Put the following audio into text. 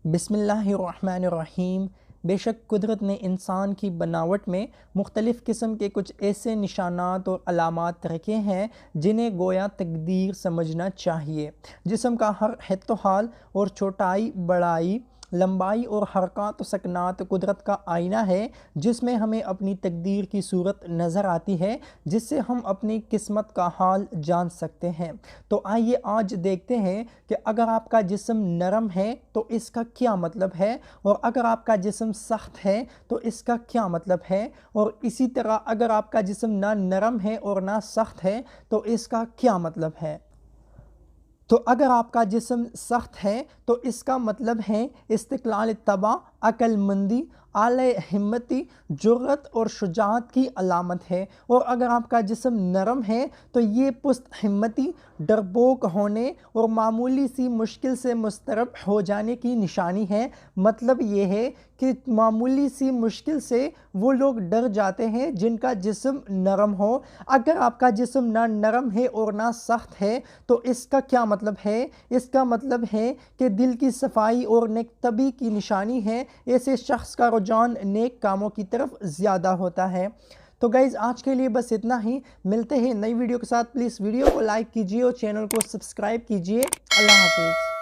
बिस्मिल्लाहिर्रहमानिर्रहीम। बेशक कुदरत ने इंसान की बनावट में मुख्तलिफ़ किस्म के कुछ ऐसे निशानात और अलामात रखे हैं जिन्हें गोया तकदीर समझना चाहिए। जिस्म का हर हित्तो हाल और छोटाई बड़ाई, लंबाई और हरकत व सकनात कुदरत का आईना है, जिसमें हमें अपनी तकदीर की सूरत नज़र आती है, जिससे हम अपनी किस्मत का हाल जान सकते हैं। तो आइए आज देखते हैं कि अगर आपका जिस्म नरम है तो इसका क्या मतलब है, और अगर आपका जिस्म सख्त है तो इसका क्या मतलब है, और इसी तरह अगर आपका जिस्म ना नरम है और ना सख्त है तो इसका क्या मतलब है। तो अगर आपका जिस्म सख्त है तो इसका मतलब है इस्तिक़लाल तबा, अक्लमंदी, आले हिम्मती, जुर्रत और शुजाअत की अलामत है। और अगर आपका जिस्म नरम है तो ये पुस्त हिम्मती, डरपोक होने और मामूली सी मुश्किल से मुस्तरब हो जाने की निशानी है। मतलब ये है कि मामूली सी मुश्किल से वो लोग डर जाते हैं जिनका जिस्म नरम हो। अगर आपका जिस्म ना नरम है और ना सख्त है तो इसका क्या मतलब है? इसका मतलब है कि दिल की सफाई और नेक तबी की निशानी है। ऐसे शख्स का रुझान नेक कामों की तरफ ज़्यादा होता है। तो गाइज़ आज के लिए बस इतना ही। मिलते हैं नई वीडियो के साथ। प्लीज़ वीडियो को लाइक कीजिए और चैनल को सब्सक्राइब कीजिए। अल्लाह हाफ़िज़।